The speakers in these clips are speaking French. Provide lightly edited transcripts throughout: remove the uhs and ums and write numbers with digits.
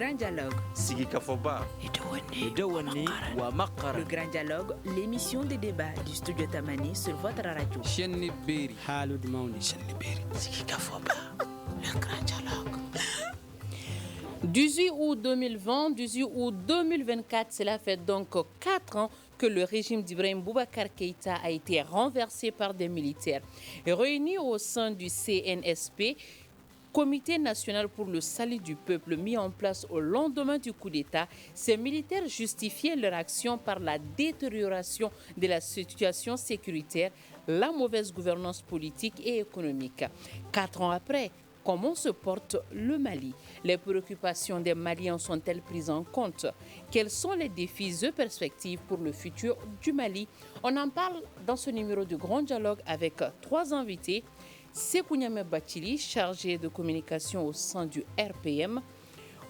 grand dialogue. Sigi Kafoba. Le grand dialogue, l'émission des débats du studio Tamani sur votre radio. Sigi Kafoba. Le grand dialogue. 18 août 2020, 18 août 2024, cela fait donc 4 ans que le régime d'Ibrahim Boubacar Keïta a été renversé par des militaires. Réunis au sein du CNSP, Comité national pour le salut du peuple, mis en place au lendemain du coup d'État, ces militaires justifiaient leur action par la détérioration de la situation sécuritaire, la mauvaise gouvernance politique et économique. 4 ans après, comment se porte le Mali? Les préoccupations des Maliens sont-elles prises en compte? Quels sont les défis et perspectives pour le futur du Mali? On en parle dans ce numéro du Grand Dialogue avec 3 invités. Sékou Niamé Bathily, chargé de communication au sein du RPM.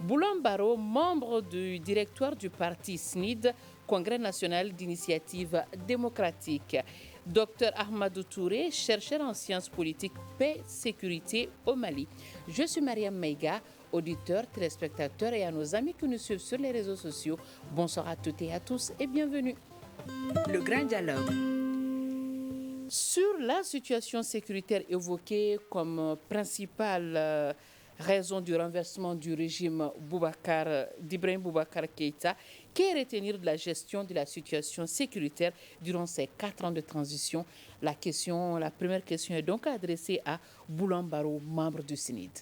Boulan Baro, membre du directoire du parti SNID, Congrès national d'initiative démocratique. Dr Ahmadou Touré, chercheur en sciences politiques, paix, sécurité au Mali. Je suis Mariam Maïga, auditeur, téléspectateur et à nos amis qui nous suivent sur les réseaux sociaux. Bonsoir à toutes et à tous et bienvenue. Le grand dialogue. Sur la situation sécuritaire évoquée comme principale raison du renversement du régime d'Ibrahim Boubacar Keïta, qu'est retenir de la gestion de la situation sécuritaire durant ces 4 ans de transition? La première question est donc adressée à Boulan Baro, membre du SNID.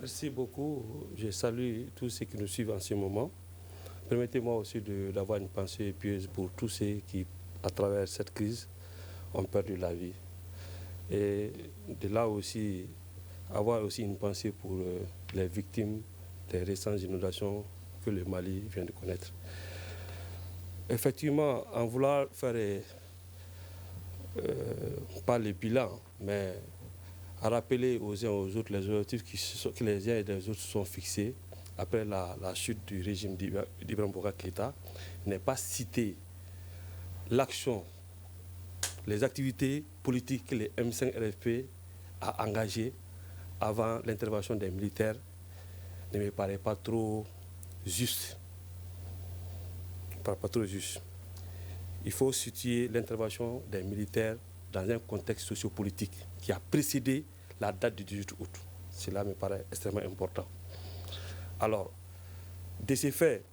Merci beaucoup. Je salue tous ceux qui nous suivent en ce moment. Permettez-moi aussi d'avoir une pensée pieuse pour tous ceux qui, à travers cette crise, ont perdu la vie. Et de là aussi, avoir aussi une pensée pour les victimes des récentes inondations que le Mali vient de connaître. Effectivement, en vouloir faire, pas le bilan, mais à rappeler aux uns et aux autres les objectifs que les uns et les autres se sont fixés après la chute du régime d'Ibrahim Boubacar Keïta, n'est pas cité l'action, les activités politiques que les M5-RFP a engagées avant l'intervention des militaires ne me paraît pas trop juste. Il faut situer l'intervention des militaires dans un contexte sociopolitique qui a précédé la date du 18 août. Cela me paraît extrêmement important. Alors, de ces faits,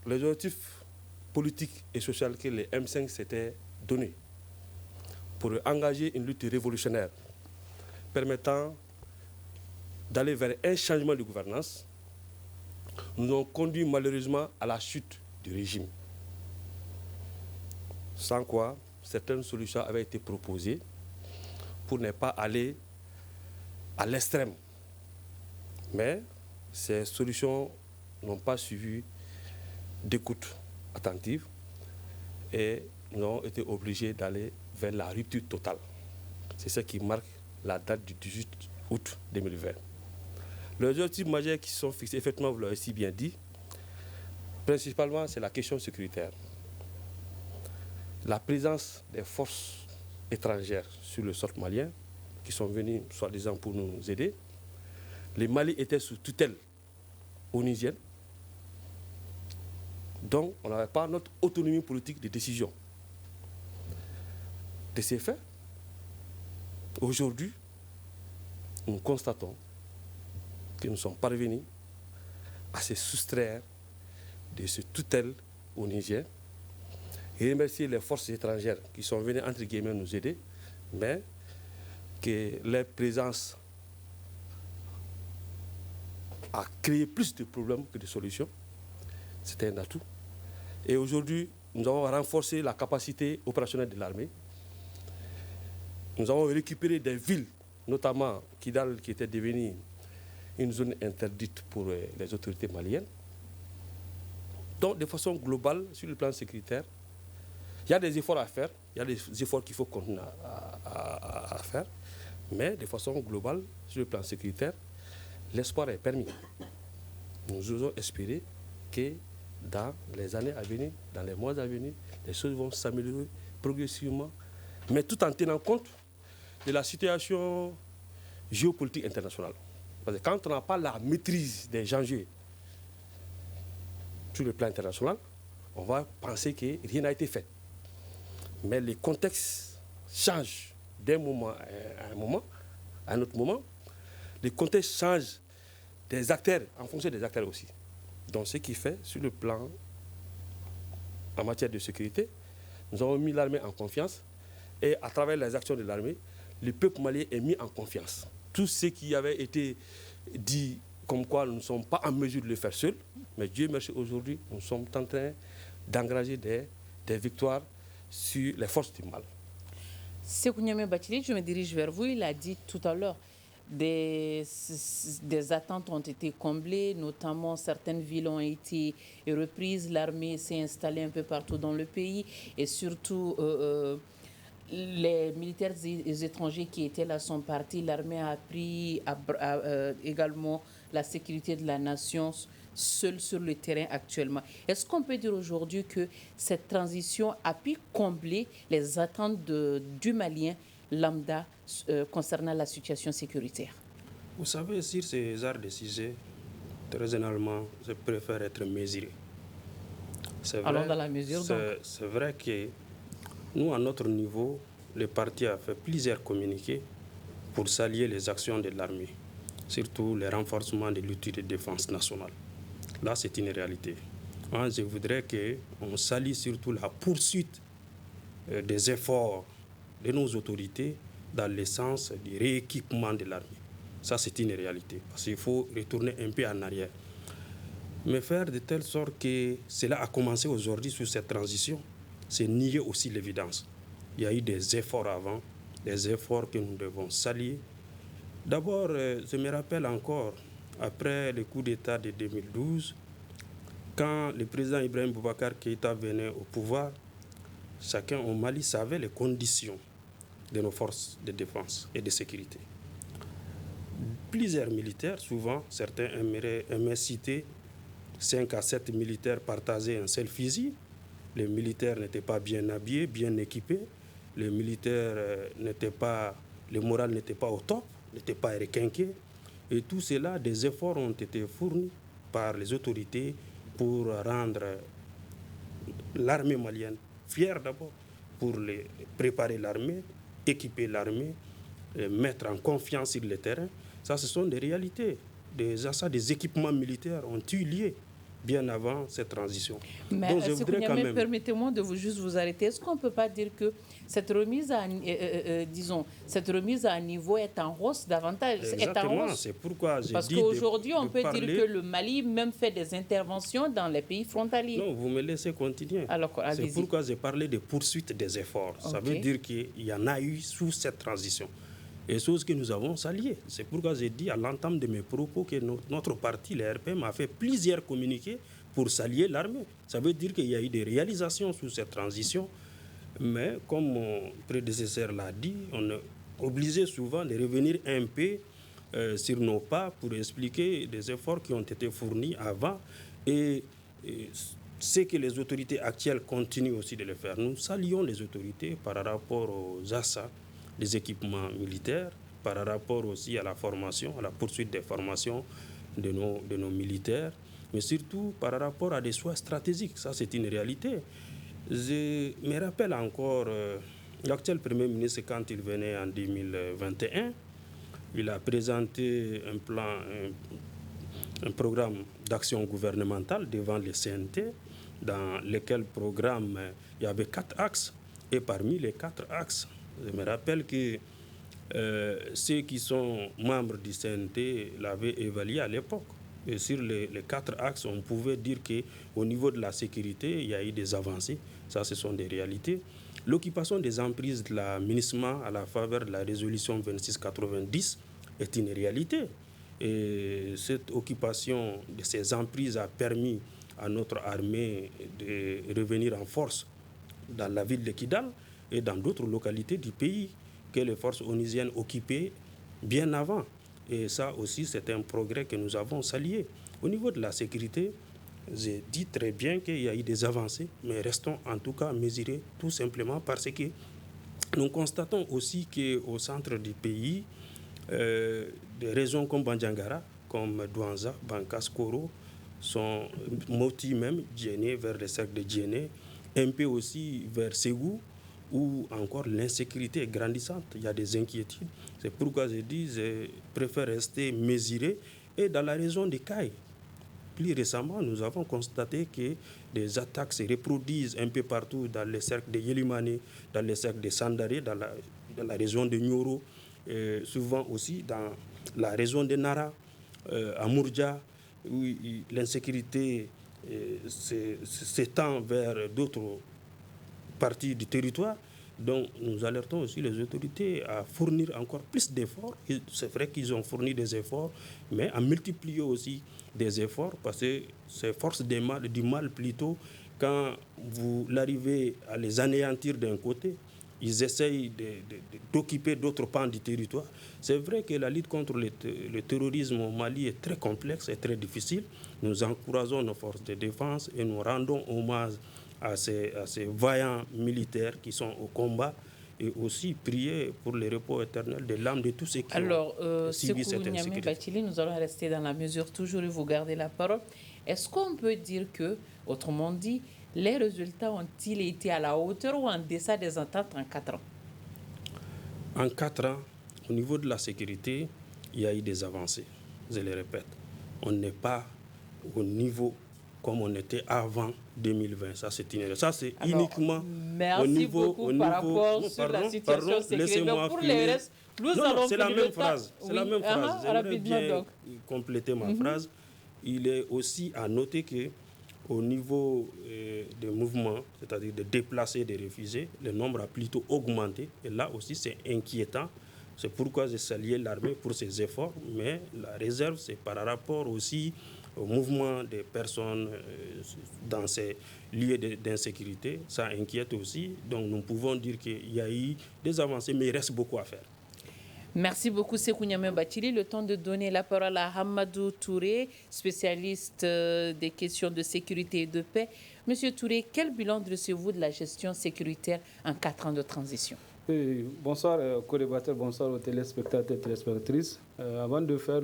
les objectifs politiques et sociaux que les M5 s'étaient donnés pour engager une lutte révolutionnaire permettant d'aller vers un changement de gouvernance, nous ont conduit malheureusement à la chute du régime. Sans quoi, certaines solutions avaient été proposées pour ne pas aller à l'extrême. Mais ces solutions n'ont pas suivi d'écoute attentive et nous avons été obligés d'aller vers la rupture totale. C'est ce qui marque la date du 18 août 2020. Les objectifs majeurs qui sont fixés, effectivement, vous l'avez si bien dit, principalement, c'est la question sécuritaire. La présence des forces étrangères sur le sol malien, qui sont venues, soi-disant, pour nous aider. Le Mali était sous tutelle onusienne. Donc, on n'avait pas notre autonomie politique de décision. De ces faits, aujourd'hui, nous constatons que nous sommes parvenus à se soustraire de ce tutelle onusien et remercier les forces étrangères qui sont venues, entre guillemets, nous aider, mais que leur présence a créé plus de problèmes que de solutions. C'était un atout. Et aujourd'hui, nous avons renforcé la capacité opérationnelle de l'armée. Nous avons récupéré des villes, notamment Kidal, qui était devenue une zone interdite pour les autorités maliennes. Donc, de façon globale, sur le plan sécuritaire, il y a des efforts à faire, il y a des efforts qu'il faut continuer à faire, mais de façon globale, sur le plan sécuritaire, l'espoir est permis. Nous osons espérer que dans les années à venir, dans les mois à venir, les choses vont s'améliorer progressivement, mais tout en tenant compte de la situation géopolitique internationale. Parce que quand on n'a pas la maîtrise des enjeux sur le plan international, on va penser que rien n'a été fait. Mais les contextes changent d'un moment à un autre moment. Les contextes changent des acteurs, en fonction des acteurs aussi. Donc ce qui fait, sur le plan en matière de sécurité, nous avons mis l'armée en confiance et à travers les actions de l'armée, le peuple malien est mis en confiance. Tout ce qui avait été dit comme quoi nous ne sommes pas en mesure de le faire seuls, mais Dieu merci, aujourd'hui, nous sommes en train d'engager des victoires sur les forces du mal. Sekou Niamé Bathily, je me dirige vers vous. Il a dit tout à l'heure, des attentes ont été comblées, notamment certaines villes ont été reprises, l'armée s'est installée un peu partout dans le pays et surtout les militaires étrangers qui étaient là sont partis. L'armée a pris également la sécurité de la nation seule sur le terrain actuellement. Est-ce qu'on peut dire aujourd'hui que cette transition a pu combler les attentes du Malien lambda concernant la situation sécuritaire? Vous savez, sur ces arts de sujet, très généralement, je préfère être mesuré. Allons dans la mesure donc. C'est vrai que nous, à notre niveau, le parti a fait plusieurs communiqués pour saluer les actions de l'armée, surtout le renforcement de l'outil de défense nationale. Là, c'est une réalité. Moi, je voudrais qu'on salue surtout la poursuite des efforts de nos autorités dans le sens du rééquipement de l'armée. Ça, c'est une réalité, parce qu'il faut retourner un peu en arrière. Mais faire de telle sorte que cela a commencé aujourd'hui sur cette transition, c'est nier aussi l'évidence. Il y a eu des efforts avant, des efforts que nous devons saluer. D'abord, je me rappelle encore, après le coup d'État de 2012, quand le président Ibrahim Boubacar Keïta venait au pouvoir, chacun au Mali savait les conditions de nos forces de défense et de sécurité. Plusieurs militaires, souvent, certains aimaient citer 5 à 7 militaires partageaient un seul fusil. Les militaires n'étaient pas bien habillés, bien équipés. Les militaires le moral n'était pas au top, n'était pas requinqué. Et tout cela, des efforts ont été fournis par les autorités pour rendre l'armée malienne fière d'abord, pour préparer l'armée, équiper l'armée, mettre en confiance sur le terrain. Ça, ce sont des réalités. Des équipements militaires ont eu lieu bien avant cette transition. Mais donc, je voudrais quand même... permettez-moi de juste vous arrêter. Est-ce qu'on ne peut pas dire que cette remise à niveau est en hausse davantage? Exactement, c'est pourquoi j'ai dit... Parce qu'aujourd'hui, on peut dire que le Mali même fait des interventions dans les pays frontaliers. Non, vous me laissez continuer. Alors, c'est pourquoi j'ai parlé de poursuite des efforts. Okay. Ça veut dire qu'il y en a eu sous cette transition. Et chose que nous avons saluées. C'est pourquoi j'ai dit à l'entame de mes propos que notre parti, le RPM, a fait plusieurs communiqués pour saluer l'armée. Ça veut dire qu'il y a eu des réalisations sous cette transition. Mais comme mon prédécesseur l'a dit, on est obligé souvent de revenir un peu sur nos pas pour expliquer des efforts qui ont été fournis avant et ce que les autorités actuelles continuent aussi de le faire. Nous saluons les autorités par rapport aux achats des équipements militaires, par rapport aussi à la formation, à la poursuite des formations de nos militaires, mais surtout par rapport à des choix stratégiques. Ça, c'est une réalité. Je me rappelle encore l'actuel Premier ministre, quand il venait en 2021, il a présenté un programme d'action gouvernementale devant le CNT, dans lequel programme il y avait 4 axes. Et parmi les 4 axes, je me rappelle que ceux qui sont membres du CNT l'avaient évalué à l'époque. Et sur les 4 axes, on pouvait dire qu'au niveau de la sécurité, il y a eu des avancées. Ça, ce sont des réalités. L'occupation des emprises de la MINUSMA à la faveur de la résolution 2690 est une réalité. Et cette occupation de ces emprises a permis à notre armée de revenir en force dans la ville de Kidal et dans d'autres localités du pays que les forces onusiennes occupaient bien avant. Et ça aussi, c'est un progrès que nous avons salué. Au niveau de la sécurité, j'ai dit très bien qu'il y a eu des avancées, mais restons en tout cas mesurés, tout simplement parce que nous constatons aussi qu'au centre du pays, des régions comme Bandiangara, comme Douanza, Bankas, Koro, sont Moti même, Djéné, vers le cercle de Djéné, un peu aussi vers Ségou, où encore l'insécurité est grandissante. Il y a des inquiétudes. C'est pourquoi je préfère rester mesuré. Et dans la région de Caille, plus récemment, nous avons constaté que des attaques se reproduisent un peu partout dans les cercles de Yelimane, dans les cercles de Sandaré, dans la région de Nyoro, souvent aussi dans la région de Nara, à Mourdja, où l'insécurité s'étend vers d'autres partie du territoire. Donc nous alertons aussi les autorités à fournir encore plus d'efforts. C'est vrai qu'ils ont fourni des efforts, mais à multiplier aussi des efforts, parce que c'est force du mal plutôt, quand vous l'arrivez à les anéantir d'un côté, ils essayent d'occuper d'autres pans du territoire. C'est vrai que la lutte contre le terrorisme au Mali est très complexe et très difficile. Nous encourageons nos forces de défense et nous rendons hommage à ces vaillants militaires qui sont au combat, et aussi prier pour le repos éternel des l'âme de tous ceux qui ont subi cette insécurité. Bachili, nous allons rester dans la mesure toujours et vous garder la parole. Est-ce qu'on peut dire que, autrement dit, les résultats ont-ils été à la hauteur ou en deçà des attentes en 4 ans? En 4 ans, au niveau de la sécurité, il y a eu des avancées. Je le répète, on n'est pas au niveau comme on était avant 2020. Ça, c'est inhérent. Ça, c'est uniquement au niveau... Par rapport sur la situation sécuritaire. Pour les restes, c'est la même phrase. C'est la même phrase. J'aimerais bien compléter ma phrase. Il est aussi à noter qu'au niveau des mouvements, c'est-à-dire de déplacés, des réfugiés, le nombre a plutôt augmenté. Et là aussi, c'est inquiétant. C'est pourquoi j'ai salué l'armée pour ses efforts. Mais la réserve, c'est par rapport aussi au mouvement des personnes dans ces lieux d'insécurité. Ça inquiète aussi. Donc nous pouvons dire qu'il y a eu des avancées, mais il reste beaucoup à faire. Merci beaucoup, Sékou Niamé Bathily. Le temps de donner la parole à Hamadou Touré, spécialiste des questions de sécurité et de paix. Monsieur Touré, quel bilan dressez-vous de la gestion sécuritaire en 4 ans de transition? Bonsoir co-débatteur, bonsoir aux téléspectateurs et téléspectatrices. Avant de faire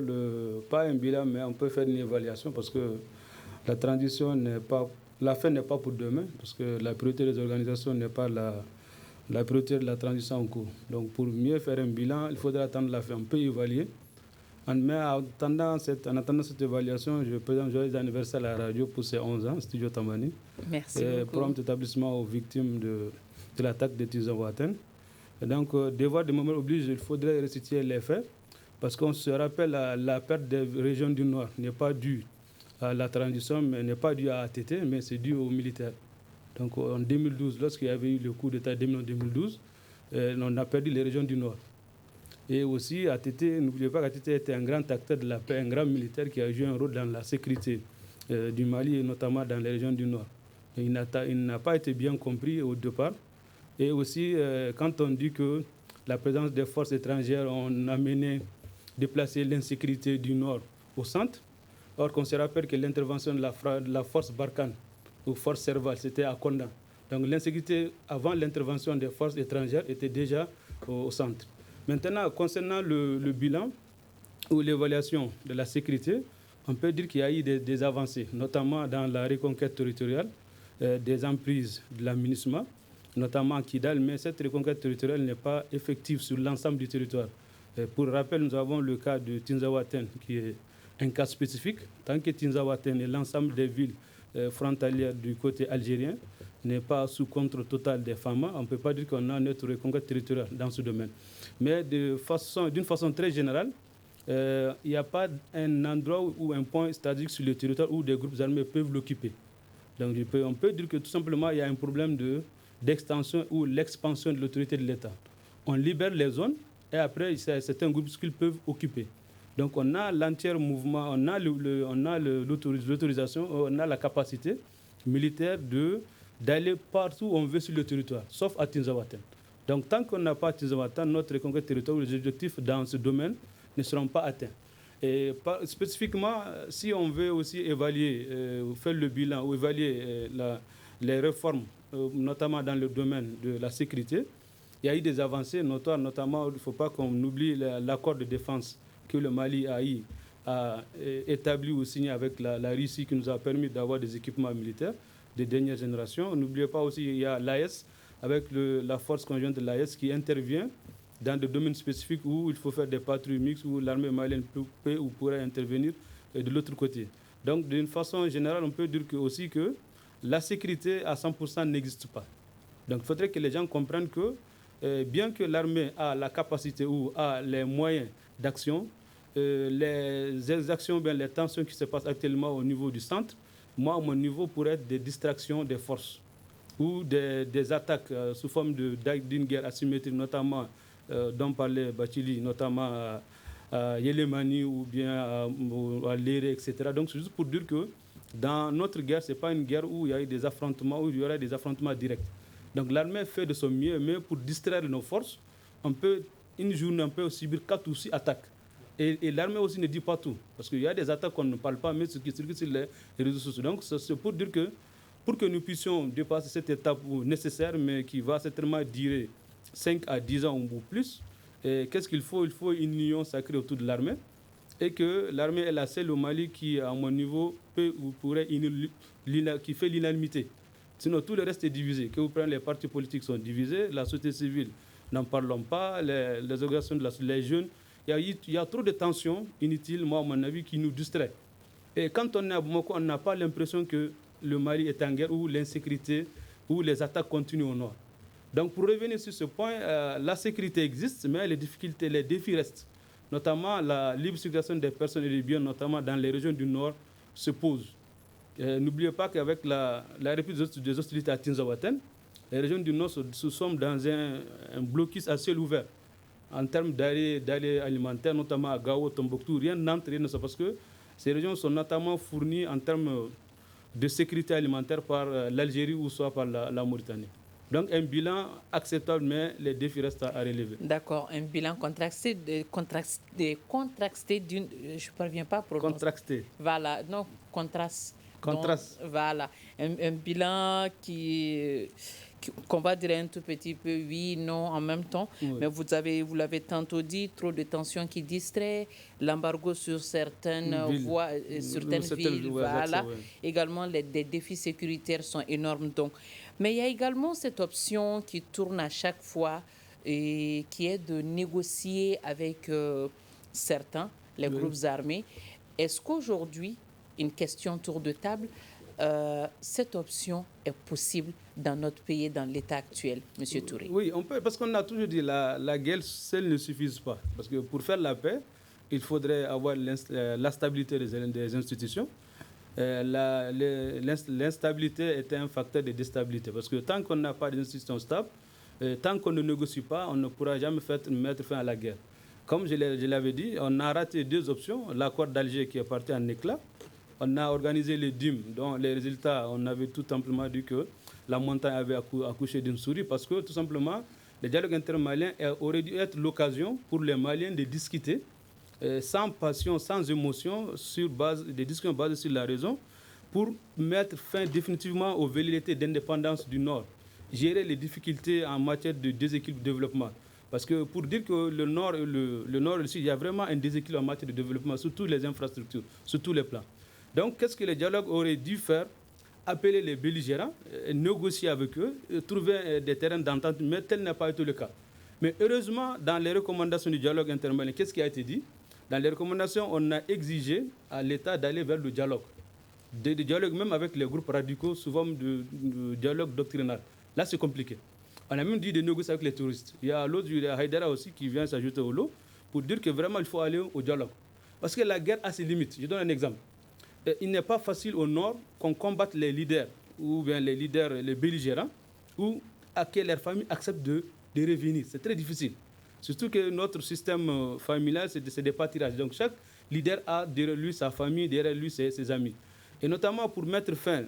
pas un bilan, mais on peut faire une évaluation, parce que la transition la fin n'est pas pour demain, parce que la priorité des organisations n'est pas la priorité de la transition en cours. Donc pour mieux faire un bilan, il faudra attendre la fin. On peut évaluer. Mais en attendant cette évaluation, je présente joyeux anniversaire à la radio pour ses 11 ans, Studio Tamani. Merci beaucoup. Prompt établissement aux victimes de l'attaque de Tinzaouaten. Donc, devoir de moment oblige, il faudrait restituer les faits, parce qu'on se rappelle, la perte des régions du Nord n'est pas due à la transition, mais n'est pas due à ATT, mais c'est dû aux militaires. Donc, en 2012, lorsqu'il y avait eu le coup d'État en 2012, on a perdu les régions du Nord. Et aussi, ATT, n'oubliez pas qu'ATT était un grand acteur de la paix, un grand militaire qui a joué un rôle dans la sécurité du Mali, et notamment dans les régions du Nord. Et il n'a pas été bien compris au départ. Et aussi, quand on dit que la présence des forces étrangères a déplacé l'insécurité du Nord au centre, or qu'on se rappelle que l'intervention de la force Barkhane ou force Serval, c'était à Konda. Donc l'insécurité avant l'intervention des forces étrangères était déjà au centre. Maintenant, concernant le bilan ou l'évaluation de la sécurité, on peut dire qu'il y a eu des avancées, notamment dans la reconquête territoriale des emprises de la MINUSMA, notamment à Kidal, mais cette reconquête territoriale n'est pas effective sur l'ensemble du territoire. Pour rappel, nous avons le cas de Tinzaouaten, qui est un cas spécifique. Tant que Tinzaouaten et l'ensemble des villes frontalières du côté algérien n'est pas sous contrôle total des FAMA, on ne peut pas dire qu'on a notre reconquête territoriale dans ce domaine. Mais d'une façon très générale, il n'y a pas un endroit ou un point stratégique sur le territoire où des groupes armés peuvent l'occuper. Donc on peut dire que tout simplement, il y a un problème d'extension ou l'expansion de l'autorité de l'État. On libère les zones et après, certains groupes qu'ils peuvent occuper. Donc on a l'entier mouvement, on a l'autorisation, on a la capacité militaire d'aller partout où on veut sur le territoire, sauf à Tinzaouaten. Donc tant qu'on n'a pas Tinzaouaten, notre reconquête territoriale, les objectifs dans ce domaine ne seront pas atteints. Et spécifiquement, si on veut aussi évaluer, faire le bilan ou évaluer les réformes, notamment dans le domaine de la sécurité, il y a eu des avancées notoires, notamment, il ne faut pas qu'on oublie l'accord de défense que le Mali a eu a établi ou signé avec la Russie qui nous a permis d'avoir des équipements militaires de dernière génération. N'oubliez pas aussi qu'il y a l'AES avec la force conjointe de l'AES qui intervient dans des domaines spécifiques où il faut faire des patrouilles mixtes, où l'armée malienne peut ou pourrait intervenir de l'autre côté. Donc, d'une façon générale, on peut dire aussi que la sécurité à 100% n'existe pas. Donc, il faudrait que les gens comprennent que bien que l'armée a la capacité ou a les moyens d'action, les actions, bien les tensions qui se passent actuellement au niveau du centre, moi, à mon niveau, pourraient être des distractions des forces ou des attaques sous forme d'une guerre asymétrique, notamment dont parlait Bachili, notamment à Yelemani ou bien à Léré, etc. Donc, c'est juste pour dire que dans notre guerre, ce n'est pas une guerre où il y a eu des affrontements, où il y aura des affrontements directs. Donc, l'armée fait de son mieux, mais pour distraire nos forces, une journée, on peut subir 4 ou 6 attaques. Et l'armée aussi ne dit pas tout, parce qu'il y a des attaques qu'on ne parle pas, mais ce qui circule sur les réseaux sociaux. Donc, c'est pour dire que pour que nous puissions dépasser cette étape nécessaire, mais qui va certainement durer 5 à 10 ans ou plus, qu'est-ce qu'il faut? Il faut une union sacrée autour de l'armée, et que l'armée est la seule au Mali qui, à mon niveau, peut ou pourrait qui fait l'unanimité. Sinon, tout le reste est divisé. Que vous prenez, les partis politiques sont divisés, la société civile, n'en parlons pas, les organisations les jeunes. Il y a trop de tensions inutiles, moi, à mon avis, qui nous distraient. Et quand on est à Bamako, on n'a pas l'impression que le Mali est en guerre, ou l'insécurité, ou les attaques continuent au nord. Donc, pour revenir sur ce point, la sécurité existe, mais les difficultés, les défis restent. Notamment, la libre circulation des personnes et des biens, notamment dans les régions du nord, se pose. N'oubliez pas qu'avec la réprise des hostilités à Tinzaouaten, les régions du nord sommes dans un blocus à ciel ouvert. En termes d'arrêt alimentaire, notamment à Gao, Tombouctou, rien n'entre, rien ne sort, parce que ces régions sont notamment fournies en termes de sécurité alimentaire par l'Algérie ou soit par la Mauritanie. Donc un bilan acceptable, mais les défis restent à relever. D'accord, un bilan contrasté d'une... Je ne parviens pas à prononcer. Contrasté. Voilà, non, contraste. Contraste. Donc, voilà, un bilan qu'on va dire un tout petit peu oui, non, en même temps. Oui. Mais vous l'avez tantôt dit, trop de tensions qui distraient, l'embargo sur certaines voies, certaines villes, voilà. Ouais. Également, des défis sécuritaires sont énormes. Donc. Mais il y a également cette option qui tourne à chaque fois et qui est de négocier avec certains, les groupes armés. Est-ce qu'aujourd'hui, une question tour de table, cette option est possible dans notre pays, dans l'état actuel, M. Touré? Oui, on peut, parce qu'on a toujours dit que la guerre seule ne suffit pas. Parce que pour faire la paix, il faudrait avoir la stabilité des institutions. L'instabilité est un facteur de déstabilité. Parce que tant qu'on n'a pas d'institutions stables, tant qu'on ne négocie pas, on ne pourra jamais mettre fin à la guerre. Comme je l'avais dit, on a raté 2 options. L'accord d'Alger qui est parti en éclat. On a organisé les DIM, dont les résultats, on avait tout simplement dit que la montagne avait accouché d'une souris, parce que tout simplement, le dialogue intermalien aurait dû être l'occasion pour les Maliens de discuter sans passion, sans émotion, sur des discussions basées sur la raison, pour mettre fin définitivement aux velléités d'indépendance du Nord, gérer les difficultés en matière de déséquilibre de développement. Parce que pour dire que le Nord et le Sud, il y a vraiment un déséquilibre en matière de développement sur toutes les infrastructures, sur tous les plans. Donc, qu'est-ce que le dialogue aurait dû faire? Appeler les belligérants, négocier avec eux, trouver des terrains d'entente, mais tel n'a pas été le cas. Mais heureusement, dans les recommandations du dialogue intermalien, qu'est-ce qui a été dit? Dans les recommandations, on a exigé à l'État d'aller vers le dialogue. De dialogue même avec les groupes radicaux, souvent de dialogue doctrinal. Là, c'est compliqué. On a même dit de négocier avec les touristes. Il y a l'autre, Haïdara aussi, qui vient s'ajouter au lot pour dire que vraiment, il faut aller au dialogue. Parce que la guerre a ses limites. Je donne un exemple. Il n'est pas facile au nord qu'on combatte les leaders, ou bien les leaders, les belligérants, ou à que leurs familles acceptent de revenir. C'est très difficile. Surtout que notre système familial, c'est des pâtirages. Donc chaque leader a derrière lui sa famille, derrière lui ses amis. Et notamment pour mettre fin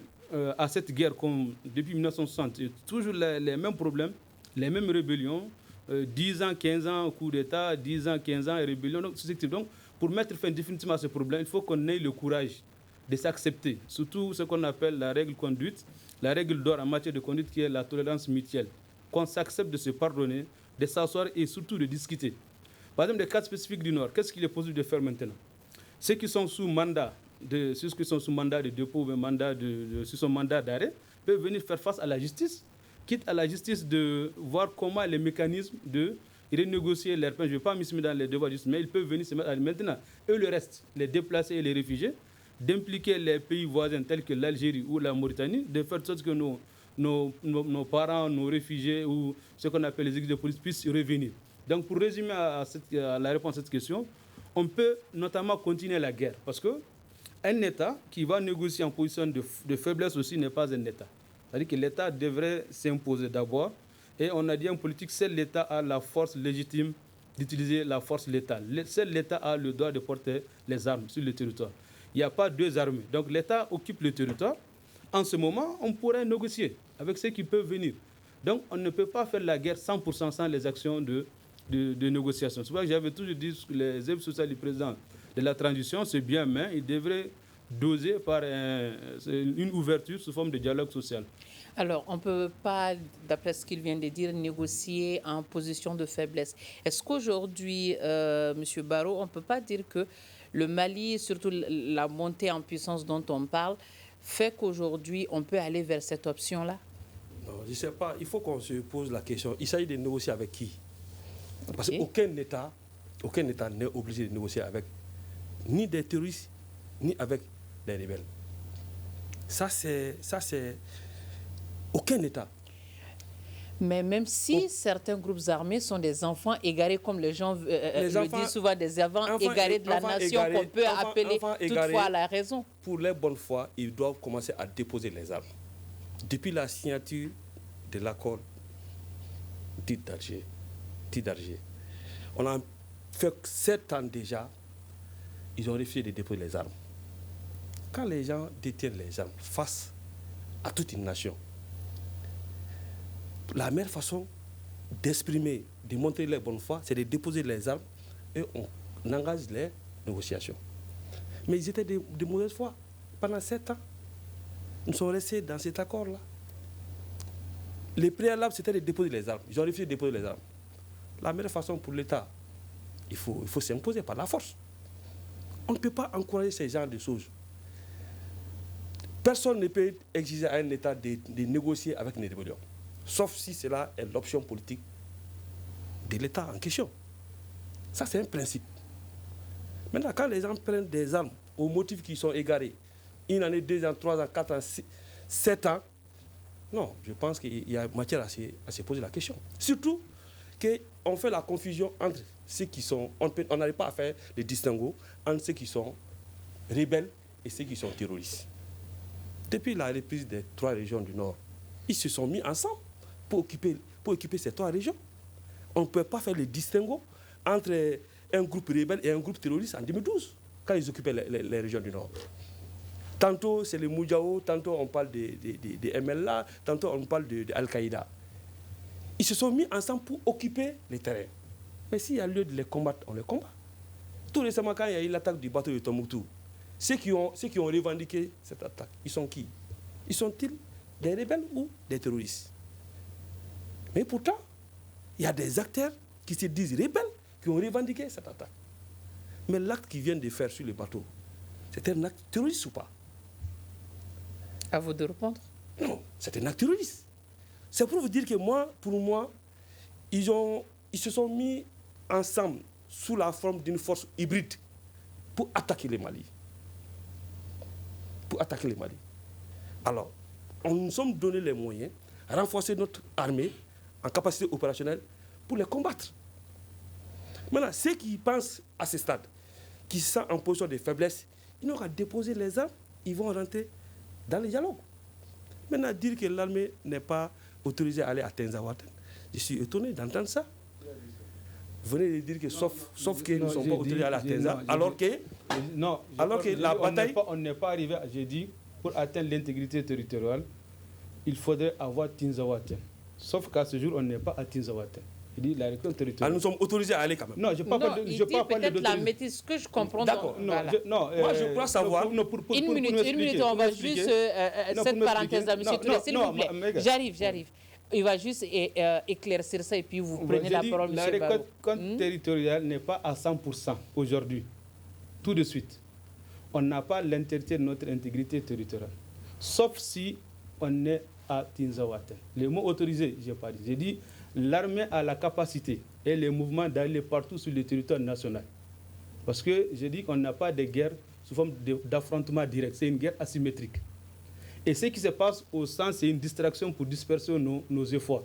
à cette guerre, comme depuis 1960, toujours les mêmes problèmes, les mêmes rébellions, 10 ans, 15 ans, coup d'État, 10 ans, 15 ans, rébellion. Donc pour mettre fin définitivement à ce problème, il faut qu'on ait le courage de s'accepter, surtout ce qu'on appelle la règle conduite, la règle d'or en matière de conduite qui est la tolérance mutuelle. Qu'on s'accepte de se pardonner, de s'asseoir et surtout de discuter. Par exemple, des cas spécifiques du Nord, qu'est-ce qu'il est possible de faire maintenant? ceux qui sont sous mandat de dépôt ou sous son mandat d'arrêt peuvent venir faire face à la justice, quitte à la justice de voir comment les mécanismes de renégocier leurs peines. Je ne vais pas m'y dans les devoirs de justice, mais ils peuvent venir se mettre maintenant. Et le reste, les déplacés et les réfugiés, d'impliquer les pays voisins tels que l'Algérie ou la Mauritanie, de faire en sorte que nos parents, nos réfugiés ou ce qu'on appelle les équipes de police puissent revenir. Donc pour résumer à la réponse à cette question, on peut notamment continuer la guerre parce qu'un État qui va négocier en position de faiblesse aussi n'est pas un État. C'est-à-dire que l'État devrait s'imposer d'abord. Et on a dit en politique, seul l'État a la force légitime d'utiliser la force létale. Seul l'État a le droit de porter les armes sur le territoire. Il n'y a pas deux armées. Donc l'État occupe le territoire. En ce moment, on pourrait négocier avec ceux qui peuvent venir. Donc on ne peut pas faire la guerre 100% sans les actions de négociation. C'est pour ça que j'avais toujours dit que les œuvres sociales du président de la transition, c'est bien, mais il devrait doser par une ouverture sous forme de dialogue social. Alors, on ne peut pas, d'après ce qu'il vient de dire, négocier en position de faiblesse. Est-ce qu'aujourd'hui, M. Barrot, on ne peut pas dire que le Mali, surtout la montée en puissance dont on parle, fait qu'aujourd'hui, on peut aller vers cette option-là? Non, je ne sais pas. Il faut qu'on se pose la question. Il s'agit de négocier avec qui? Parce qu'aucun État n'est obligé de négocier avec ni des terroristes, ni avec des rebelles. Ça, c'est aucun État. Mais même si certains groupes armés sont des enfants égarés, comme les gens le disent souvent, des enfants égarés de la nation qu'on peut appeler toutefois à la raison. Pour les bonnes fois, ils doivent commencer à déposer les armes. Depuis la signature de l'accord dit d'Alger, on a fait 7 ans déjà, ils ont refusé de déposer les armes. Quand les gens détiennent les armes face à toute une nation, la meilleure façon d'exprimer, de montrer leur bonne foi, c'est de déposer les armes et on engage les négociations. Mais ils étaient de mauvaise foi. Pendant 7 ans, nous sommes restés dans cet accord-là. Les préalables, c'était de déposer les armes. Ils ont refusé de déposer les armes. La meilleure façon pour l'État, il faut s'imposer par la force. On ne peut pas encourager ces genres de choses. Personne ne peut exiger à un État de négocier avec une rébellion. Sauf si cela est l'option politique de l'État en question. Ça, c'est un principe. Maintenant, quand les gens prennent des armes aux motifs qui sont égarés, 1 année, 2 ans, 3 ans, 4 ans, 7 ans, non, je pense qu'il y a matière à se poser la question. Surtout qu'on fait la confusion entre ceux qui sont... On n'arrive pas à faire le distinguo entre ceux qui sont rebelles et ceux qui sont terroristes. Depuis la reprise des 3 régions du Nord, ils se sont mis ensemble pour occuper ces 3 régions. On ne peut pas faire le distinguo entre un groupe rebelle et un groupe terroriste en 2012, quand ils occupaient les régions du Nord. Tantôt c'est les Moudjahou, tantôt on parle de MLA, tantôt on parle de Al-Qaïda. Ils se sont mis ensemble pour occuper les terrains. Mais s'il y a lieu de les combattre, on les combat. Tout récemment, quand il y a eu l'attaque du bateau de Tombouctou, ceux qui ont revendiqué cette attaque, ils sont qui? Ils sont-ils des rebelles ou des terroristes? Mais pourtant, il y a des acteurs qui se disent rebelles, qui ont revendiqué cette attaque. Mais l'acte qu'ils viennent de faire sur le bateau, c'est un acte terroriste ou pas? À vous de répondre. Non, c'est un acte terroriste. C'est pour vous dire que pour moi, ils se sont mis ensemble sous la forme d'une force hybride pour attaquer le Mali. Alors, on nous sommes donné les moyens de renforcer notre armée en capacité opérationnelle pour les combattre. Maintenant, ceux qui pensent à ce stade, qui sont en position de faiblesse, ils n'ont qu'à déposer les armes, ils vont rentrer dans le dialogue. Maintenant, dire que l'armée n'est pas autorisée à aller à Tinzaouaten, je suis étonné d'entendre ça. Vous venez de dire que sauf que nous ne sommes pas autorisés à aller à Tinza, alors que la bataille... On n'est pas arrivé, j'ai dit, pour atteindre l'intégrité territoriale, il faudrait avoir Tinzaouaten. Sauf qu'à ce jour, on n'est pas à Tinzaouaten. Il dit la région territoriale. Nous sommes autorisés à aller quand même. Non, je ne parle pas de... Il dit peut-être la maîtrise, que je comprends. D'accord. Moi, je crois savoir... Une minute, on va juste... cette parenthèse là, monsieur Touré, s'il vous plaît. J'arrive. Il va juste éclaircir ça et puis vous prenez la parole, monsieur Barrot. La récolte territoriale n'est pas à 100% aujourd'hui, tout de suite. on n'a pas l'intégrité de notre intégrité territoriale. Sauf si on est à Tinzaouaten. Les mots autorisés, je n'ai pas dit. J'ai dit l'armée a la capacité et les mouvements d'aller partout sur le territoire national. Parce que j'ai dit qu'on n'a pas de guerre sous forme d'affrontement direct. C'est une guerre asymétrique. Et ce qui se passe au centre, c'est une distraction pour disperser nos efforts.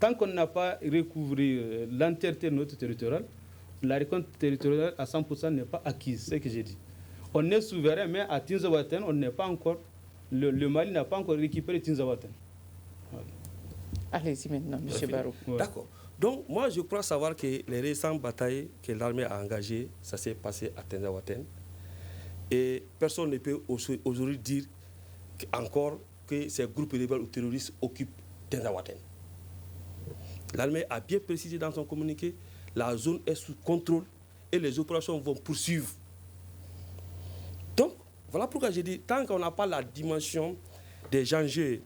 Tant qu'on n'a pas recouvré l'entièreté de notre territoire, la récolte territoriale à 100% n'est pas acquise, c'est ce que j'ai dit. On est souverain, mais à Tinzaouaten, on n'est pas encore... Le Mali n'a pas encore récupéré Tinzaouaten. Voilà. Allez-y maintenant, M. Barrow. Ouais. D'accord. Donc, moi, je crois savoir que les récentes batailles que l'armée a engagées, ça s'est passé à Tinzaouaten. Et personne ne peut aujourd'hui dire encore que ces groupes rebelles ou terroristes occupent Tinzaouaten. L'armée a bien précisé dans son communiqué, la zone est sous contrôle et les opérations vont poursuivre. Donc, voilà pourquoi j'ai dit, tant qu'on n'a pas la dimension des enjeux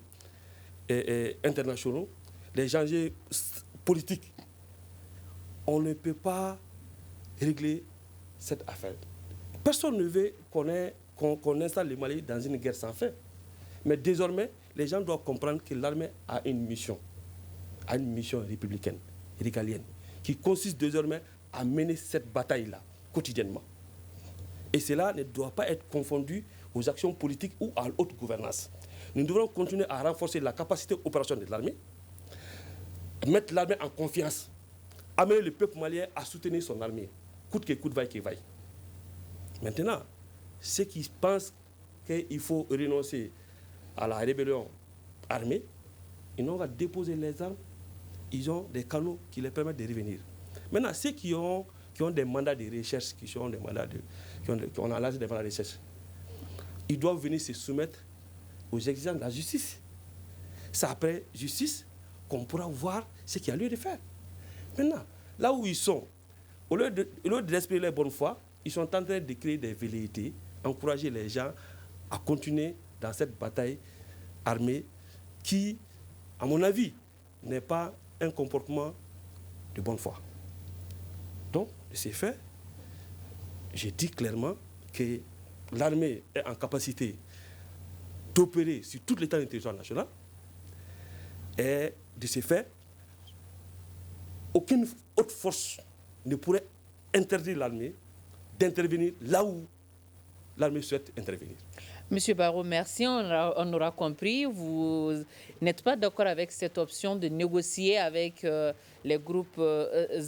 internationaux, des enjeux politiques, on ne peut pas régler cette affaire. Personne ne veut qu'on installe le Mali dans une guerre sans fin. Mais désormais, les gens doivent comprendre que l'armée a une mission républicaine, régalienne, qui consiste désormais à mener cette bataille-là quotidiennement. Et cela ne doit pas être confondu aux actions politiques ou à l'autre gouvernance. Nous devons continuer à renforcer la capacité opérationnelle de l'armée, mettre l'armée en confiance, amener le peuple malien à soutenir son armée, coûte que coûte, vaille que vaille. Maintenant, ceux qui pensent qu'il faut renoncer à la rébellion armée, ils n'ont qu'à déposer les armes, ils ont des canaux qui les permettent de revenir. Maintenant, ceux qui ont des mandats de recherche, qui ont lancé des mandats de recherche, ils doivent venir se soumettre aux exigences de la justice. C'est après justice qu'on pourra voir ce qu'il y a lieu de faire. Maintenant, là où ils sont, au lieu de respecter leur bonne foi, ils sont en train de créer des velléités, encourager les gens à continuer dans cette bataille armée qui, à mon avis, n'est pas un comportement de bonne foi. Donc, de ces faits, j'ai dit clairement que l'armée est en capacité d'opérer sur tout l'état du territoire national. Et de ces faits, aucune autre force ne pourrait interdire l'armée d'intervenir là où l'armée souhaite intervenir. Monsieur Barrow, merci. On aura compris. Vous n'êtes pas d'accord avec cette option de négocier avec les groupes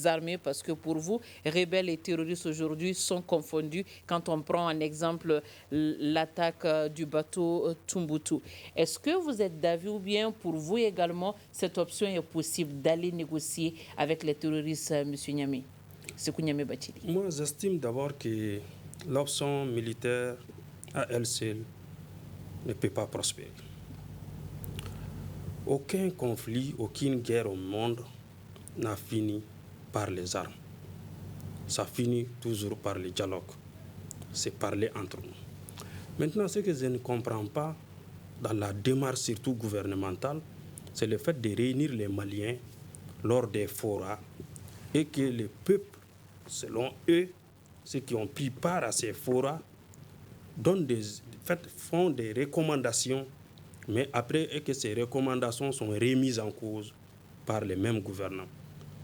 armés parce que pour vous, rebelles et terroristes aujourd'hui sont confondus quand on prend en exemple l'attaque du bateau Tumboutu. Est-ce que vous êtes d'avis ou bien pour vous également, cette option est possible d'aller négocier avec les terroristes, M. Niamé? Sekou Niamé Bathily. Moi, j'estime d'abord que l'option militaire à elle seule ne peut pas prospérer. Aucun conflit, aucune guerre au monde n'a fini par les armes. Ça finit toujours par le dialogue. C'est parler entre nous. Maintenant, ce que je ne comprends pas dans la démarche surtout gouvernementale, c'est le fait de réunir les Maliens lors des forats et que les peuples, selon eux, ceux qui ont pris part à ces forats, font des recommandations, mais après et que ces recommandations sont remises en cause par les mêmes gouvernants.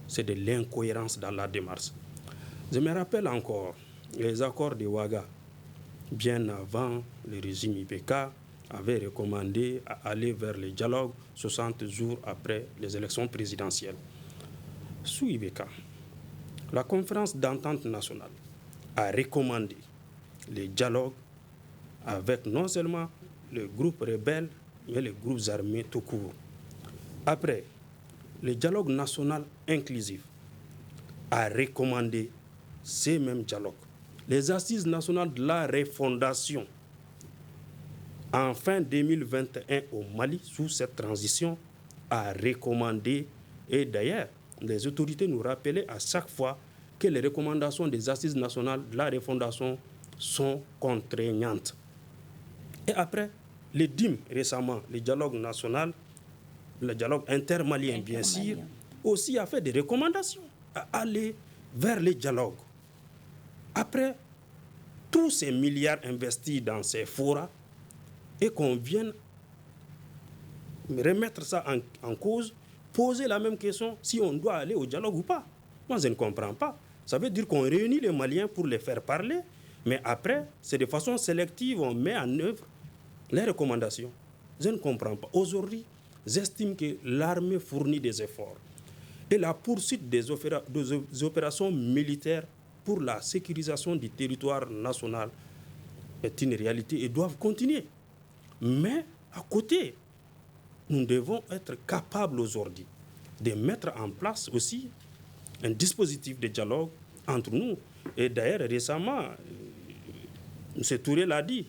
C'est de l'incohérence dans la démarche. Je me rappelle encore les accords de Ouaga, bien avant le régime IBK, avait recommandé à aller vers le dialogue 60 jours après les élections présidentielles. Sous IBK, la conférence d'entente nationale a recommandé le dialogue avec non seulement le groupe rebelle, mais les groupes armés tout court. Après, le dialogue national inclusif a recommandé ces mêmes dialogues. Les assises nationales de la refondation, en fin 2021 au Mali, sous cette transition, a recommandé, et d'ailleurs, les autorités nous rappelaient à chaque fois que les recommandations des assises nationales de la refondation sont contraignantes. Et après, le DIM récemment, le dialogue national, le dialogue intermalien bien sûr, aussi a fait des recommandations à aller vers le dialogue. Après, tous ces milliards investis dans ces forats et qu'on vienne remettre ça en cause, poser la même question si on doit aller au dialogue ou pas. Moi, je ne comprends pas. Ça veut dire qu'on réunit les Maliens pour les faire parler, mais après, c'est de façon sélective, on met en œuvre les recommandations. Je ne comprends pas. Aujourd'hui, j'estime que l'armée fournit des efforts. Et la poursuite des opérations militaires pour la sécurisation du territoire national est une réalité et doivent continuer. Mais à côté, nous devons être capables aujourd'hui de mettre en place aussi un dispositif de dialogue entre nous. Et d'ailleurs, récemment, M. Touré l'a dit,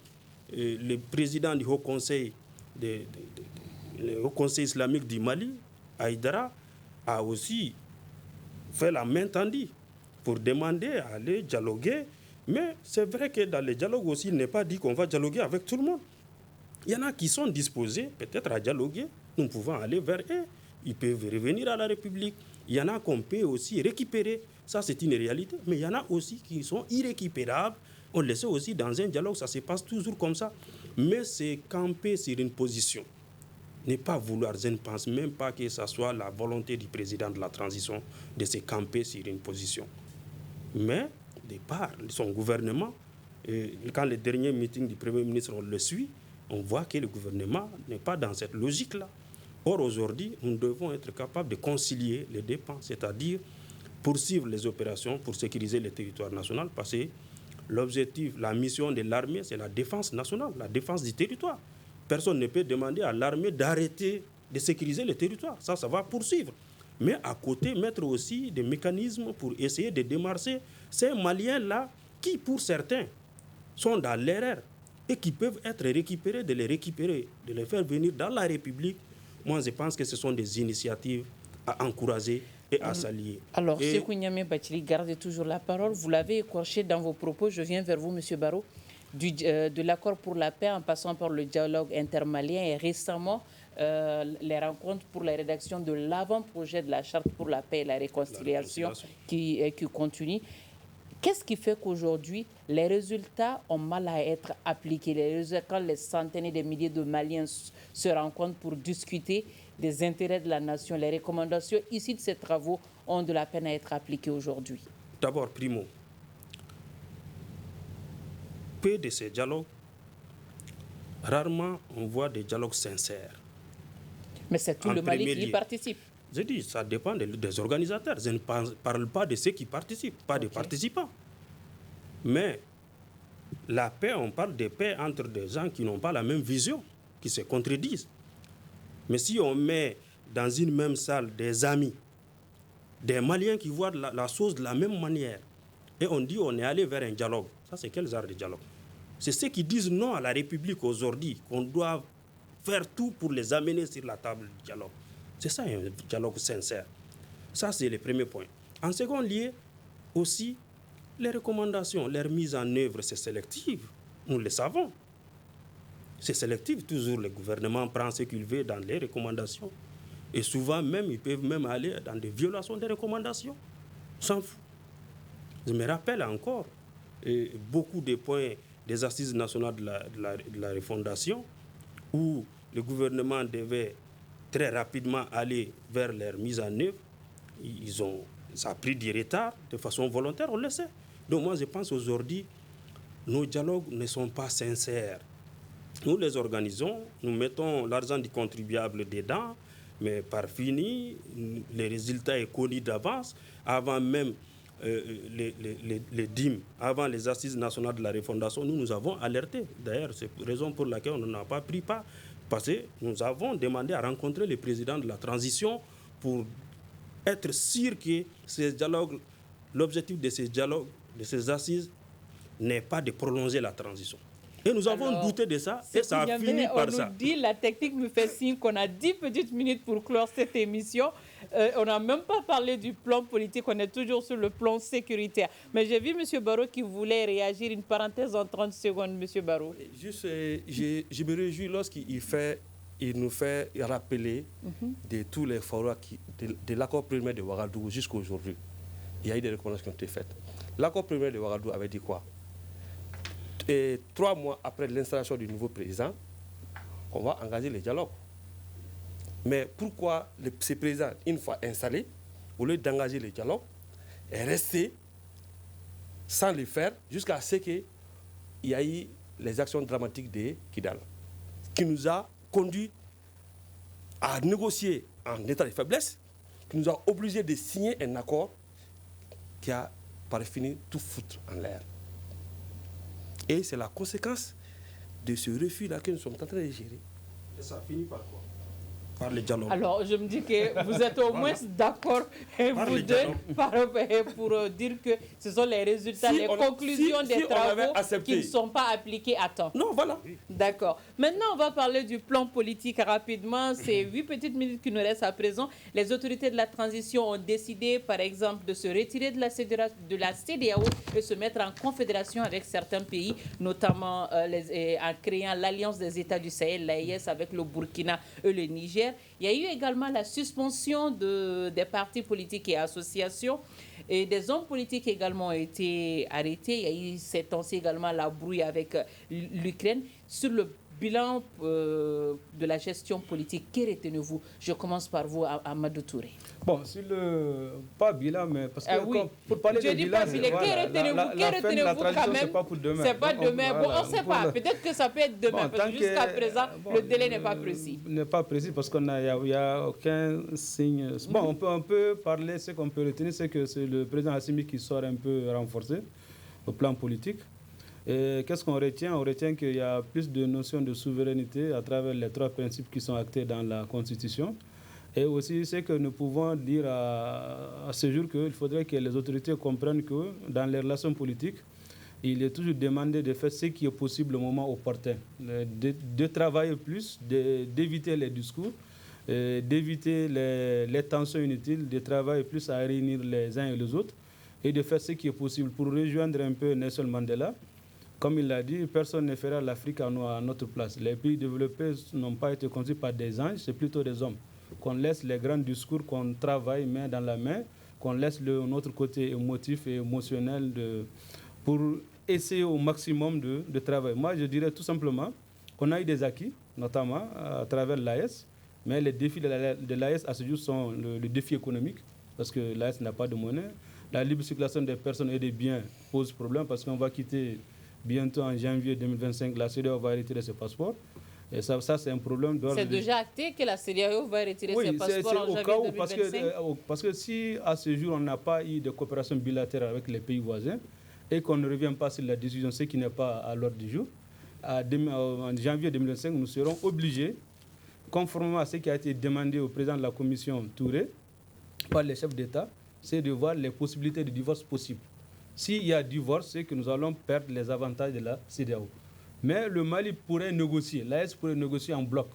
le président du Haut Conseil, le Haut Conseil islamique du Mali, Haïdara, a aussi fait la main tendue pour demander à aller dialoguer. Mais c'est vrai que dans les dialogues aussi, il n'est pas dit qu'on va dialoguer avec tout le monde. Il y en a qui sont disposés peut-être à dialoguer. Nous pouvons aller vers eux. Ils peuvent revenir à la République. Il y en a qu'on peut aussi récupérer. Ça, c'est une réalité. Mais il y en a aussi qui sont irrécupérables. On le sait aussi, dans un dialogue, ça se passe toujours comme ça. Mais c'est camper sur une position. Ne pas vouloir, je ne pense même pas que ce soit la volonté du président de la transition de se camper sur une position. Mais, de par son gouvernement, quand le dernier meeting du Premier ministre, on le suit, on voit que le gouvernement n'est pas dans cette logique-là. Or, aujourd'hui, nous devons être capables de concilier les dépenses, c'est-à-dire poursuivre les opérations pour sécuriser le territoire national, parce que l'objectif, la mission de l'armée, c'est la défense nationale, la défense du territoire. Personne ne peut demander à l'armée d'arrêter de sécuriser le territoire. Ça va poursuivre. Mais à côté, mettre aussi des mécanismes pour essayer de démarcher ces Maliens-là qui, pour certains, sont dans l'erreur et qui peuvent être récupérés, de les faire venir dans la République. Moi, je pense que ce sont des initiatives à encourager et à s'allier. Alors, Sékou Niamé Bathily, gardez toujours la parole. Vous l'avez écorché dans vos propos. Je viens vers vous, M. Barrot. De l'accord pour la paix en passant par le dialogue intermalien et récemment les rencontres pour la rédaction de l'avant-projet de la charte pour la paix et la réconciliation qui continue. Qu'est-ce qui fait qu'aujourd'hui, les résultats ont mal à être appliqués? Quand les centaines et des milliers de Maliens se rencontrent pour discuter des intérêts de la nation, les recommandations ici de ces travaux ont de la peine à être appliquées aujourd'hui. D'abord, primo, peu de ces dialogues, rarement on voit des dialogues sincères. Mais c'est tout le Mali qui y participe. Je dis, ça dépend des organisateurs. Je ne parle pas de ceux qui participent, pas des participants. Mais la paix, on parle de paix entre des gens qui n'ont pas la même vision, qui se contredisent. Mais si on met dans une même salle des amis, des Maliens qui voient la chose de la même manière, et on dit on est allé vers un dialogue, ça c'est quel genre de dialogue? C'est ceux qui disent non à la République aujourd'hui, qu'on doit faire tout pour les amener sur la table du dialogue. C'est ça un dialogue sincère. Ça, c'est le premier point. En second lieu, aussi, les recommandations, leur mise en œuvre, c'est sélectif. Nous le savons. C'est sélectif. Toujours, le gouvernement prend ce qu'il veut dans les recommandations. Et souvent, même, ils peuvent même aller dans des violations des recommandations. S'en fout. Je me rappelle encore beaucoup de points des assises nationales de la refondation où le gouvernement devait très rapidement aller vers leur mise en œuvre. Ça a pris du retard de façon volontaire, on le sait. Donc moi, je pense aujourd'hui, nos dialogues ne sont pas sincères. Nous les organisons, nous mettons l'argent du contribuable dedans, mais par fini, le résultat est connu d'avance, avant même les dîmes, avant les assises nationales de la refondation, nous avons alerté. D'ailleurs, c'est la raison pour laquelle on n'en a pas pris part. Parce que nous avons demandé à rencontrer le président de la transition pour être sûr que ces dialogues, l'objectif de ces dialogues, de ces assises, n'est pas de prolonger la transition. Et nous avons douté de ça et ça a fini par ça. On nous dit, la technique me fait signe qu'on a 10 petites minutes pour clore cette émission. On n'a même pas parlé du plan politique, on est toujours sur le plan sécuritaire. Mais j'ai vu M. Barrot qui voulait réagir. Une parenthèse en 30 secondes, M. Barrot. Juste, je me réjouis lorsqu'il nous fait rappeler de tous les forums de l'accord primaire de Ouagadougou jusqu'à aujourd'hui. Il y a eu des recommandations qui ont été faites. L'accord primaire de Ouagadougou avait dit quoi? Et 3 mois après l'installation du nouveau président, on va engager les dialogues. Mais pourquoi ces présidents, une fois installés, au lieu d'engager les dialogues, est resté sans les faire jusqu'à ce qu'il y ait eu les actions dramatiques de Kidal, qui nous a conduit à négocier en état de faiblesse, qui nous a obligés de signer un accord qui a par fini tout foutre en l'air. Et c'est la conséquence de ce refus-là que nous sommes en train de gérer. Et ça finit par quoi? Par les dialogues. Alors, je me dis que vous êtes au moins d'accord, vous deux, pour dire que ce sont les résultats, les conclusions des travaux qui ne sont pas appliqués à temps. Non, voilà. D'accord. Maintenant, on va parler du plan politique rapidement. C'est 8 petites minutes qui nous restent à présent. Les autorités de la transition ont décidé, par exemple, de se retirer de la CEDEAO et se mettre en confédération avec certains pays, notamment en créant l'Alliance des États du Sahel, l'AES, avec le Burkina et le Niger. Il y a eu également la suspension des partis politiques et associations. Et des hommes politiques également ont été arrêtés. Il y a eu ces temps-ci également la brouille avec l'Ukraine. Sur le bilan de la gestion politique, que retenez-vous? Je commence par vous, Amadou Touré. Bon, sur pas bilan, mais parce que oui. pour parler de bilan, que retenez-vous quand même? C'est pas pour demain. C'est pas demain. Bon, on ne sait pas. Peut-être que ça peut être demain, parce que jusqu'à présent, le délai n'est pas précis. N'est pas précis parce qu'il n'y a aucun signe. Bon, on peut parler, ce qu'on peut retenir, c'est que c'est le président Assimi qui sort un peu renforcé au plan politique. Et qu'est-ce qu'on retient? On retient qu'il y a plus de notions de souveraineté à travers les 3 principes qui sont actés dans la Constitution. Et aussi, c'est que nous pouvons dire à ce jour qu'il faudrait que les autorités comprennent que dans les relations politiques, il est toujours demandé de faire ce qui est possible au moment opportun, de travailler plus, d'éviter les discours, d'éviter les tensions inutiles, de travailler plus à réunir les uns et les autres et de faire ce qui est possible pour rejoindre un peu Nelson Mandela. Comme il l'a dit, personne ne fera l'Afrique à notre place. Les pays développés n'ont pas été construits par des anges, c'est plutôt des hommes. Qu'on laisse les grands discours, qu'on travaille main dans la main, qu'on laisse notre côté émotif et émotionnel pour essayer au maximum de travailler. Moi, je dirais tout simplement qu'on a eu des acquis, notamment à travers l'AES, mais les défis de l'AES à ce jour sont le défi économique, parce que l'AES n'a pas de monnaie. La libre circulation des personnes et des biens pose problème, parce qu'on va quitter bientôt en janvier 2025, la CEDEAO va retirer ses passeports. Et ça c'est un problème. C'est déjà acté que la CEDEAO va retirer ses passeports en janvier 2025. Parce que si à ce jour on n'a pas eu de coopération bilatérale avec les pays voisins et qu'on ne revient pas sur la décision, ce qui n'est pas à l'ordre du jour, en janvier 2025, nous serons obligés, conformément à ce qui a été demandé au président de la Commission Touré par les chefs d'État, c'est de voir les possibilités de divorce possibles. S'il y a divorce, c'est que nous allons perdre les avantages de la CEDEAO. Mais le Mali pourrait négocier, l'AES pourrait négocier en bloc,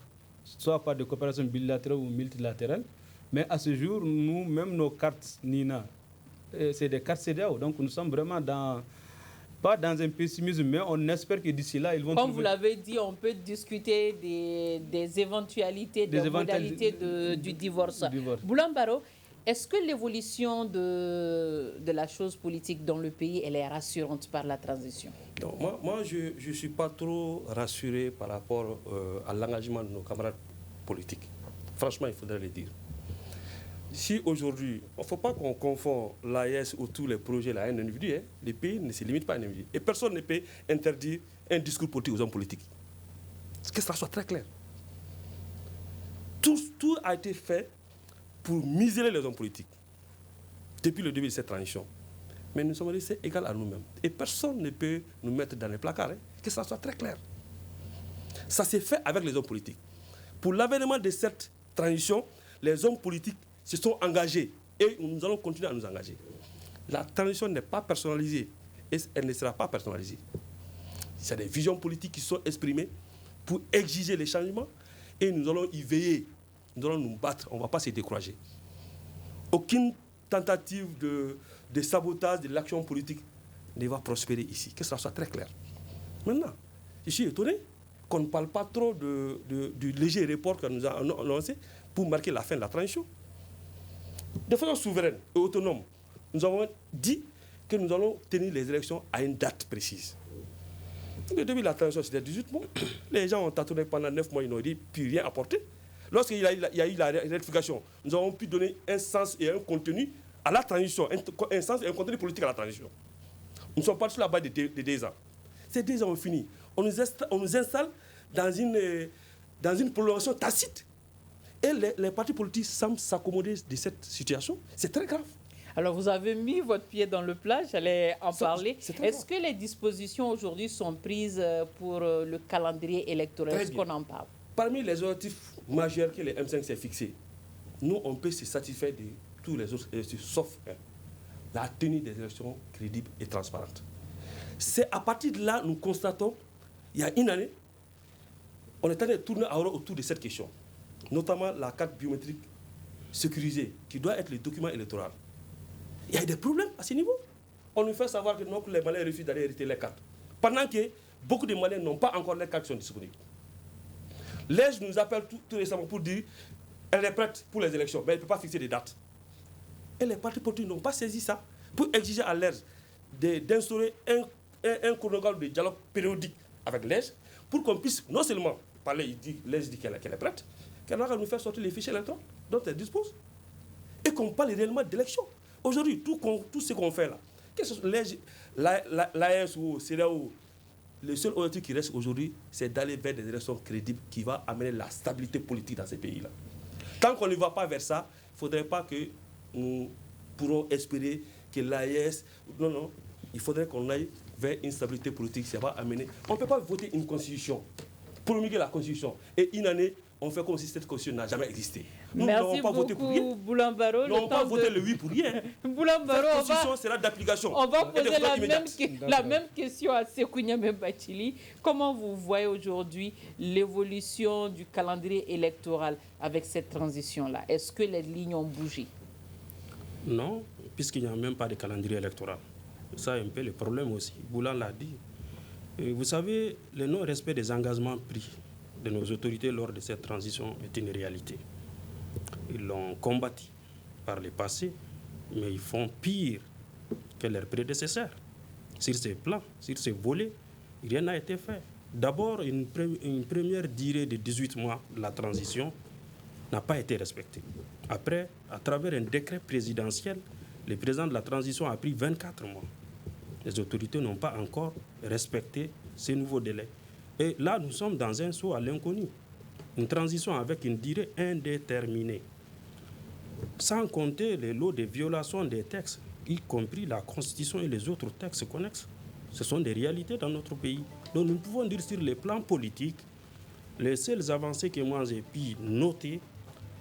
soit par des coopérations bilatérales ou multilatérales. Mais à ce jour, nous, même nos cartes NINA, c'est des cartes CEDEAO. Donc nous sommes vraiment pas dans un pessimisme, mais on espère que d'ici là, ils vont Comme vous l'avez dit, on peut discuter des éventualités, des modalités du divorce. Boulan Baro, est-ce que l'évolution de la chose politique dans le pays, elle est rassurante par la transition? Non, moi je ne suis pas trop rassuré par rapport à l'engagement de nos camarades politiques. Franchement, il faudrait le dire. Si aujourd'hui, il ne faut pas qu'on confonde l'AES ou tous les projets à un individu, les pays ne se limitent pas à un individu. Et personne ne peut interdire un discours politique aux hommes politiques. Que ça soit très clair. Tout a été fait pour miser les hommes politiques depuis le début de cette transition. Mais nous sommes restés égaux à nous-mêmes. Et personne ne peut nous mettre dans les placards. Que ça soit très clair. Ça s'est fait avec les hommes politiques. Pour l'avènement de cette transition, les hommes politiques se sont engagés. Et nous allons continuer à nous engager. La transition n'est pas personnalisée. Et elle ne sera pas personnalisée. C'est des visions politiques qui sont exprimées pour exiger les changements. Et nous allons y veiller. Nous allons nous battre, on ne va pas se décourager. Aucune tentative de sabotage de l'action politique ne va prospérer ici, que ça soit très clair. Maintenant, je suis étonné qu'on ne parle pas trop du léger report que nous avons lancé pour marquer la fin de la transition. De façon souveraine et autonome, nous avons dit que nous allons tenir les élections à une date précise. Le début de la transition, c'était 18 mois. Les gens ont tâtonné pendant 9 mois, ils n'ont plus rien apporté. Lorsqu'il y a eu la rectification, nous avons pu donner un sens et un contenu à la transition, un sens et un contenu politique à la transition. Nous sommes partis sur la base de 2 ans. Ces 2 ans ont fini. On nous installe dans une prolongation tacite. Et les partis politiques semblent s'accommoder de cette situation. C'est très grave. Alors, vous avez mis votre pied dans le plat, j'allais en parler. Est-ce que les dispositions aujourd'hui sont prises pour le calendrier électoral? Est-ce qu'on en parle? Parmi les objectifs majeurs que les M5 s'est fixés, nous, on peut se satisfaire de tous les autres, sauf la tenue des élections crédibles et transparentes. C'est à partir de là, nous constatons, il y a une année, on est en train de tourner autour de cette question, notamment la carte biométrique sécurisée, qui doit être le document électoral. Il y a des problèmes à ce niveau. On nous fait savoir que non, les Maliens refusent d'aller hériter les cartes. Pendant que beaucoup de Maliens n'ont pas encore les cartes qui sont disponibles. L'EJ nous appelle tout récemment pour dire qu'elle est prête pour les élections, mais elle ne peut pas fixer des dates. Et les partis politiques n'ont pas saisi ça pour exiger à l'EJ d'instaurer un chronogramme de dialogue périodique avec l'EJ pour qu'on puisse non seulement parler, l'EJ dit qu'elle est prête, qu'elle va nous faire sortir les fichiers électoraux dont elle dispose et qu'on parle réellement d'élections. Aujourd'hui, tout ce qu'on fait là, l'AES ou CEDEAO, le seul objectif qui reste aujourd'hui, c'est d'aller vers des élections crédibles qui vont amener la stabilité politique dans ces pays-là. Tant qu'on ne va pas vers ça, il ne faudrait pas que nous pourrons espérer que l'AES... Non, il faudrait qu'on aille vers une stabilité politique. Ça va amener... On ne peut pas voter une constitution, promulguer la constitution, et une année, on fait comme si cette constitution n'a jamais existé. Nous n'avons pas voté pour rien. Boulan Baro. Nous n'avons pas voté le oui pour rien. Boulan Baro, cette constitution sera d'application. On va poser la même question à Sékou Niamé Bathily. Comment vous voyez aujourd'hui l'évolution du calendrier électoral avec cette transition-là? Est-ce que les lignes ont bougé? Non, puisqu'il n'y a même pas de calendrier électoral. Ça, c'est un peu le problème aussi. Boulan l'a dit. Et vous savez, le non-respect des engagements pris de nos autorités lors de cette transition est une réalité. Ils l'ont combattu par le passé, mais ils font pire que leurs prédécesseurs. Sur ces plans, sur ces volets, rien n'a été fait. D'abord, une première durée de 18 mois de la transition n'a pas été respectée. Après, à travers un décret présidentiel, le président de la transition a pris 24 mois. Les autorités n'ont pas encore respecté ces nouveaux délais. Et là, nous sommes dans un saut à l'inconnu. Une transition avec une durée indéterminée. Sans compter les lots de violations des textes, y compris la Constitution et les autres textes connexes. Ce sont des réalités dans notre pays. Donc nous pouvons dire sur les plans politiques, les seules avancées que moi j'ai pu noter,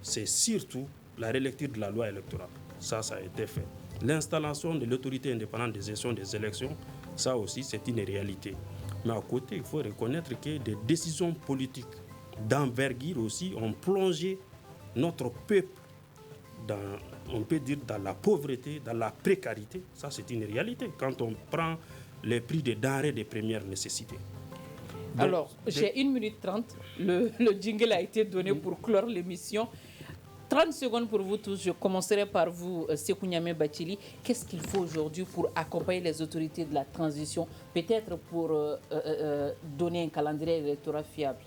c'est surtout la relecture de la loi électorale. Ça a été fait. L'installation de l'autorité indépendante de gestion des élections, ça aussi c'est une réalité. Mais à côté, il faut reconnaître que des décisions politiques d'envergure aussi ont plongé notre peuple on peut dire, dans la pauvreté, dans la précarité. Ça, c'est une réalité quand on prend les prix des denrées de première nécessité. Donc, alors, j'ai 1 minute 30. Le jingle a été donné pour clore l'émission. 30 secondes pour vous tous. Je commencerai par vous, Sékou Niamé Bathily. Qu'est-ce qu'il faut aujourd'hui pour accompagner les autorités de la transition, peut-être pour donner un calendrier électoral fiable?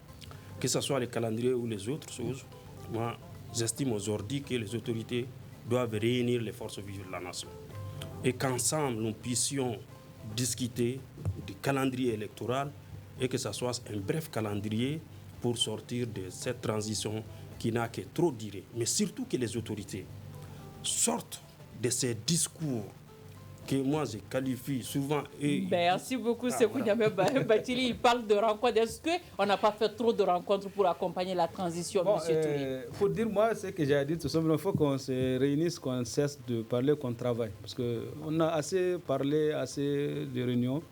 Que ce soit les calendriers ou les autres choses, moi, j'estime aujourd'hui que les autorités doivent réunir les forces vives de la nation. Et qu'ensemble, nous puissions discuter du calendrier électoral et que ce soit un bref calendrier pour sortir de cette transition qui n'a que trop duré. Mais surtout que les autorités sortent de ces discours que moi je qualifie souvent. Merci beaucoup, Sékou Niamé Bathily. Il parle de rencontres. Est-ce qu'on n'a pas fait trop de rencontres pour accompagner la transition, M. Touré? Pour dire, moi, ce que j'ai dit, tout simplement, il faut qu'on se réunisse, qu'on cesse de parler, qu'on travaille. Parce qu'on a assez parlé, assez de réunions,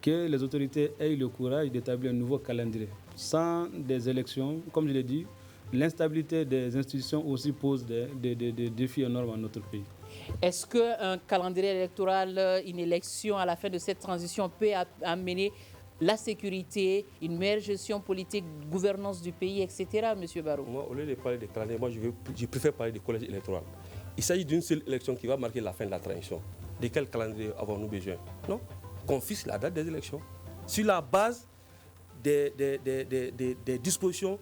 que les autorités aient le courage d'établir un nouveau calendrier. Sans des élections, comme je l'ai dit, l'instabilité des institutions aussi pose des défis énormes à notre pays. Est-ce qu'un calendrier électoral, une élection à la fin de cette transition peut amener la sécurité, une meilleure gestion politique, gouvernance du pays, etc., M. Barrow? Moi, au lieu de parler de calendrier, moi, je préfère parler de collège électoral. Il s'agit d'une seule élection qui va marquer la fin de la transition. De quel calendrier avons-nous besoin? Non, qu'on fixe la date des élections. sur la base des dispositions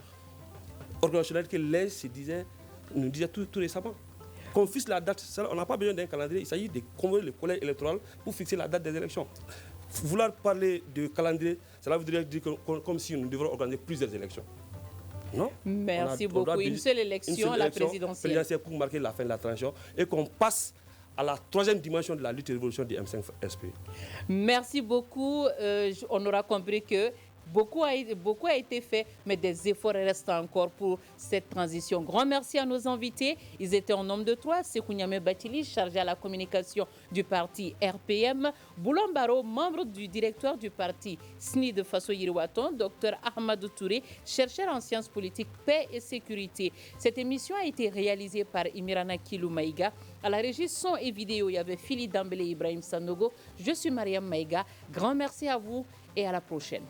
organisationnelles que l'AIS nous disait tout récemment. Qu'on fixe la date, on n'a pas besoin d'un calendrier, il s'agit de convoquer le collège électoral pour fixer la date des élections. Vouloir parler de calendrier, cela voudrait dire comme si nous devions organiser plusieurs élections. Non. Merci beaucoup. Une seule élection, la présidentielle. Pour marquer la fin de la transition et qu'on passe à la troisième dimension de la lutte et révolution du M5SP. Merci beaucoup. On aura compris que beaucoup a été fait, mais des efforts restent encore pour cette transition. Grand merci à nos invités. Ils étaient en nombre de 3. Sékou Niamé Bathily, chargé à la communication du parti RPM. Boulan Baro, membre du directoire du parti SNID Faso Yiriwaton. Dr Ahmadou Touré, chercheur en sciences politiques, paix et sécurité. Cette émission a été réalisée par Imirana Kilou Maïga. À la régie son et vidéo, il y avait Philippe Dambélé Ibrahim Sanogo. Je suis Mariam Maïga. Grand merci à vous et à la prochaine.